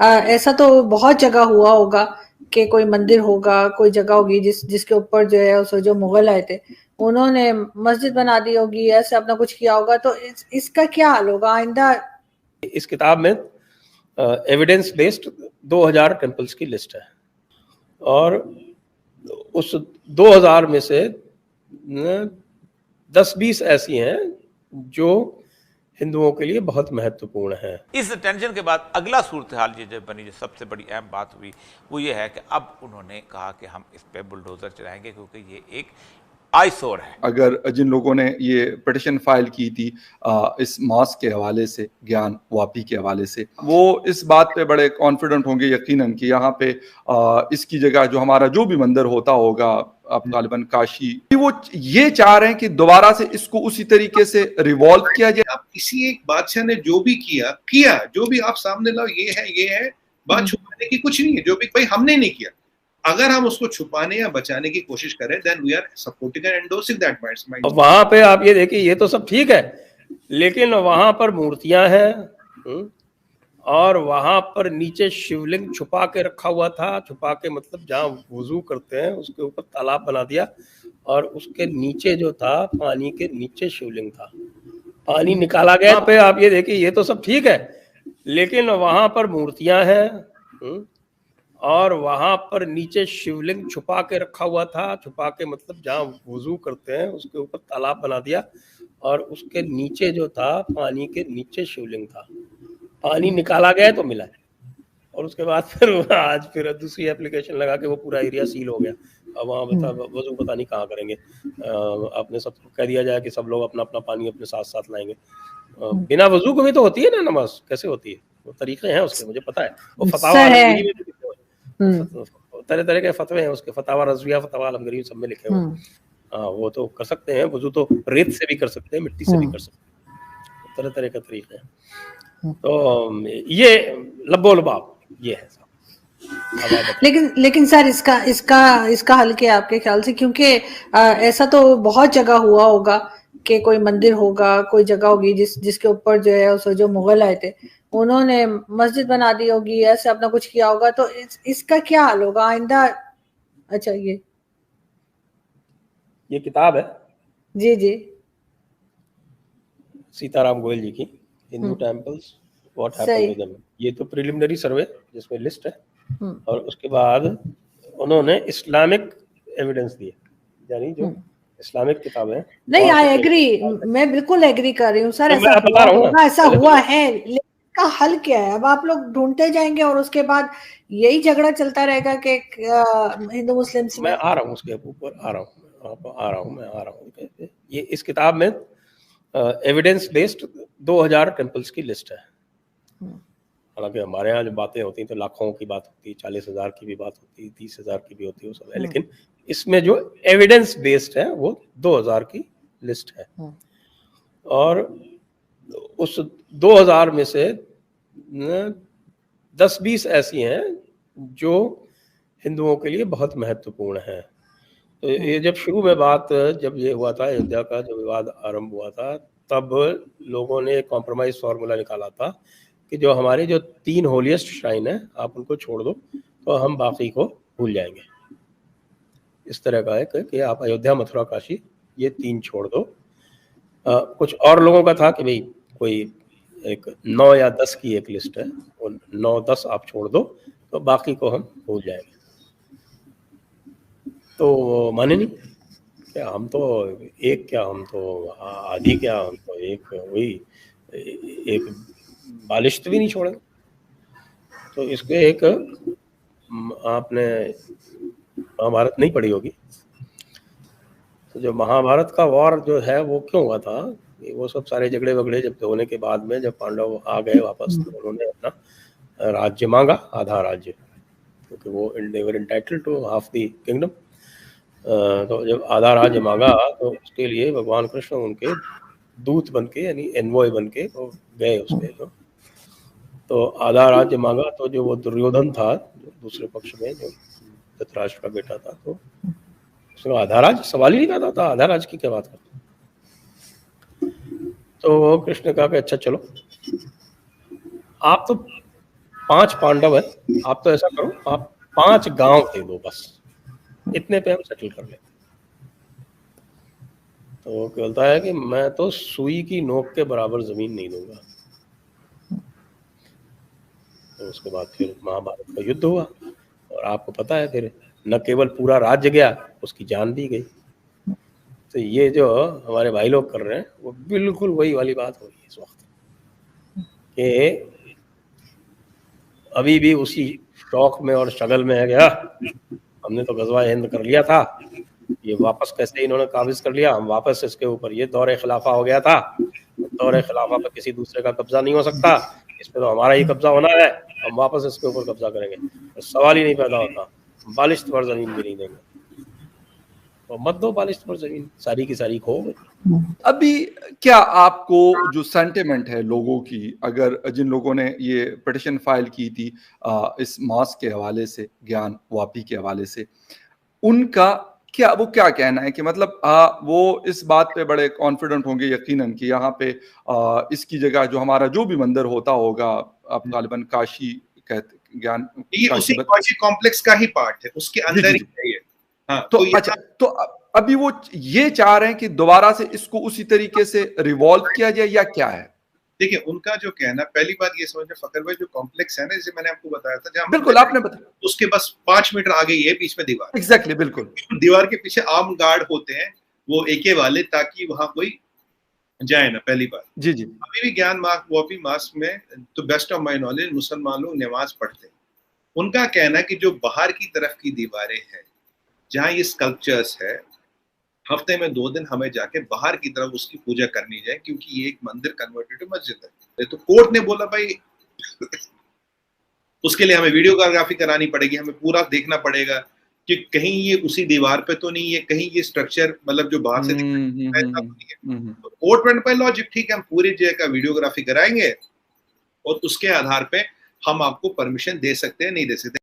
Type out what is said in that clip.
ऐसा तो बहुत जगह हुआ होगा कि कोई मंदिर होगा, कोई जगह होगी जिसके ऊपर जो है उस जो मुगल आए थे उन्होंने मस्जिद बना दी होगी, ऐसे अपना कुछ किया होगा, तो इसका क्या हाल होगा आइंदा? इस किताब में एविडेंस बेस्ड 2000 टेम्पल्स की लिस्ट है और उस 2000 में से 10-20 ऐसी हैं जो हिंदुओं के लिए बहुत महत्वपूर्ण है। इस टेंशन के बाद अगला सूरत हाल ये जब बनी, जो सबसे बड़ी अहम बात हुई वो ये है कि अब उन्होंने कहा कि हम इस पे बुलडोजर चलाएंगे क्योंकि ये एक आईसोर है। अगर जिन लोगों ने ये पिटिशन फाइल की थी इस मॉस्क के हवाले से, ज्ञान वापी के हवाले से, वो इस बात पे बड़े कॉन्फिडेंट होंगे यकीनन कि यहाँ पे इसकी जगह जो हमारा जो भी मंदिर होता होगा, अब गालिबन काशी, वो ये चाह रहे हैं कि दोबारा से इसको उसी तरीके से रिवॉल्व किया जाए। अब किसी एक बादशाह ने जो भी किया जो भी आप सामने लाओ, ये है बात छुपाने की कुछ नहीं है, जो भी भाई हमने नहीं किया, अगर हम उसको छुपाने या बचाने की कोशिश करें then we are supporting and endorsing that mind. वहां पे आप ये देखिए, ये तो सब ठीक है, लेकिन वहां पर मूर्तियां हैं और वहां पर नीचे शिवलिंग छुपा के रखा हुआ था। छुपा के मतलब जहाँ वुजू करते हैं उसके ऊपर तालाब बना दिया और उसके नीचे जो था, पानी के नीचे शिवलिंग था, पानी निकाला गया। पे आप ये देखिए, ये तो सब ठीक है, लेकिन वहां पर मूर्तियां हैं और वहां पर नीचे शिवलिंग छुपा के रखा हुआ था। छुपा के मतलब जहाँ वुजू करते हैं उसके ऊपर तालाब बना दिया और उसके नीचे जो था, पानी के नीचे शिवलिंग था, पानी निकाला गया तो मिला है। और उसके बाद फिर आज फिर दूसरी एप्लीकेशन लगा के वो पूरा एरिया सील हो गया। अब वहाँ वजू पता नहीं कहाँ करेंगे। आपने सबको कह दिया जाए कि सब लोग अपना अपना पानी अपने साथ साथ लाएंगे। बिना वजू को भी तो होती है ना नमाज, कैसे होती है? वो तरीके हैं उसके, मुझे पता है। वो फतावा तरह तरह के फतवे हैं उसके, फतावा रज़विया, फतावा अलमगीरी, सब में लिखे हुए। वो तो कर सकते हैं वजू, तो रेत से भी कर सकते हैं, मिट्टी से भी कर सकते हैं, तरह तरह के तरीके हैं। तो ये लब्बो लबाब ये है। लेकिन सर इसका हल क्या आपके ख्याल से? क्योंकि ऐसा तो बहुत जगह हुआ होगा कि कोई मंदिर होगा, कोई जगह होगी जिसके ऊपर जो है उस जो मुगल आए थे उन्होंने मस्जिद बना दी होगी, ऐसे अपना कुछ किया होगा, तो इसका क्या हाल होगा आइंदा? अच्छा, ये किताब है जी सीताराम गोयल जी की, Hindu temples what happened to them. ये तो प्रिलिमिनरी सर्वे जिसमें लिस्ट है और उसके बाद उन्होंने इस्लामिक एविडेंस दिए, यानी जो इस्लामिक किताबें। नहीं, आई एग्री, मैं बिल्कुल एग्री कर रही हूँ सर। ऐसा हुआ है, का हल क्या है? अब आप लोग ढूंढते जाएंगे और उसके बाद यही झगड़ा चलता रहेगा कि हिंदू मुस्लिम। मैं आ रहा हूँ उसके ऊपर, आ रहा हूँ। ये इस किताब में एविडेंस बेस्ड 2000 टेम्पल्स की लिस्ट है। हालांकि हमारे यहाँ जो बातें होती हैं तो लाखों की बात होती है, 40,000 की भी बात होती है, 30,000 की भी होती है, वो सब है, लेकिन इसमें जो एविडेंस बेस्ड है वो 2000 की लिस्ट है। और उस 2000 में से 10-20 ऐसी हैं जो हिंदुओं के लिए बहुत महत्वपूर्ण है। तो ये जब शुरू में बात, जब ये हुआ था, अयोध्या का जो विवाद आरंभ हुआ था, तब लोगों ने एक कॉम्प्रोमाइज फार्मूला निकाला था कि जो हमारे जो 3 होलीएस्ट श्राइन है आप उनको छोड़ दो तो हम बाकी को भूल जाएंगे। इस तरह का है कि आप अयोध्या, मथुरा, काशी ये 3 छोड़ दो। कुछ और लोगों का था कि भाई कोई एक 9 या 10 की एक लिस्ट है, वो 9-10 आप छोड़ दो तो बाकी को हम भूल जाएंगे। तो माने नहीं क्या, हम तो एक, क्या हम तो आधी, क्या हम तो एक, वही एक बालिश्त भी नहीं छोड़ेंगे। तो इसके एक, आपने महाभारत नहीं पढ़ी होगी, तो जो महाभारत का वॉर जो है वो क्यों हुआ था, वो सब सारे झगड़े वगड़े जब होने के बाद में जब पांडव आ गए वापस तो उन्होंने अपना राज्य मांगा, आधा राज्य, क्योंकि वो they were entitled to half the kingdom. तो जब आधा राज्य मांगा तो उसके लिए भगवान कृष्ण उनके दूत बनके, यानी एनवॉय बनके तो गए उसके। तो आधा राज्य मांगा, तो जो वो दुर्योधन था जो दूसरे पक्ष में, जो धृतराष्ट्र का बेटा था, तो उसने आधा राज्य सवाल ही नहीं पैदा था, आधा राज्य की क्या बात करते। तो कृष्ण कहा कि अच्छा चलो, आप तो 5 पांडव है, आप तो ऐसा करो, आप 5 गांव दे दो बस, इतने पे हम सेटल कर लेते। तो वो कहता है कि मैं तो सुई की नोक के बराबर जमीन नहीं दूंगा। तो उसके बाद फिर महाभारत का युद्ध हुआ, और आपको पता है फिर न केवल पूरा राज्य गया, उसकी जान भी गई। तो ये जो हमारे भाई लोग कर रहे हैं वो बिल्कुल वही वाली बात हो रही है इस वक्त, कि अभी भी उसी शौक में और शगल में है गया, हमने तो गजवा हिंद कर लिया था, ये वापस कैसे इन्होंने काबिज कर लिया, हम वापस इसके ऊपर, ये दौरे खिलाफा हो गया था, दौरे खिलाफा पर किसी दूसरे का कब्जा नहीं हो सकता, इस पर तो हमारा ही कब्जा होना है, हम वापस इसके ऊपर कब्जा करेंगे। तो सवाल ही नहीं पैदा होता, बालिश पर जमीन भी नहीं देंगे, तो मत दो बालिश पर जमीन, सारी की सारी खो गई। अभी क्या आपको जो सेंटिमेंट है लोगों की, अगर जिन लोगों ने ये पिटिशन फाइल की थी इस मॉस्क के हवाले से, ज्ञान वापी के हवाले से, उनका क्या कहना है कि मतलब वो इस बात पे बड़े कॉन्फिडेंट होंगे यकीनन कि यहाँ पे इसकी जगह जो हमारा जो भी मंदिर होता होगा, आप गालिबन काशी कहते, ज्ञान ये उसी काशी कॉम्प्लेक्स का ही पार्ट है, उसके अंदर ही है ये। हाँ, तो अच्छा, तो अभी वो ये चाह रहे हैं कि दोबारा से इसको उसी तरीके से रिवॉल्व किया जाए या क्या है? देखिए, उनका जो कहना, पहली बात ये समझे फकर भाई, जो कॉम्प्लेक्स है ना, जैसे मैंने आपको बताया था, जहाँ बिल्कुल आपने बताया, उसके बस 5 मीटर आगे ये बीच में दीवार, एग्जैक्टली, बिल्कुल दीवार के पीछे आर्म गार्ड होते हैं, वो एके वाले, ताकि वहां कोई जाए ना, पहली बात। जी। अभी भी ज्ञान वापी मास्क में, तो बेस्ट ऑफ माई नॉलेज, मुसलमान लोग नमाज पढ़ते हैं। उनका कहना है कि जो बाहर की तरफ की दीवारें हैं, जहाँ ये स्कल्पचर्स है, हफ्ते में 2 दिन हमें जाके बाहर की तरफ उसकी पूजा करनी जाए, क्योंकि ये एक मंदिर कन्वर्टेड टू मस्जिद है। तो कोर्ट ने बोला भाई उसके लिए हमें वीडियोग्राफी करानी पड़ेगी, हमें पूरा देखना पड़ेगा कि कहीं ये उसी दीवार पे तो नहीं है, कहीं ये स्ट्रक्चर मतलब जो बाहर से तो कोर्ट में पे लॉजिक, ठीक है, हम पूरी जगह का वीडियोग्राफी कराएंगे और उसके आधार पे हम आपको परमिशन दे सकते हैं, नहीं दे सकते।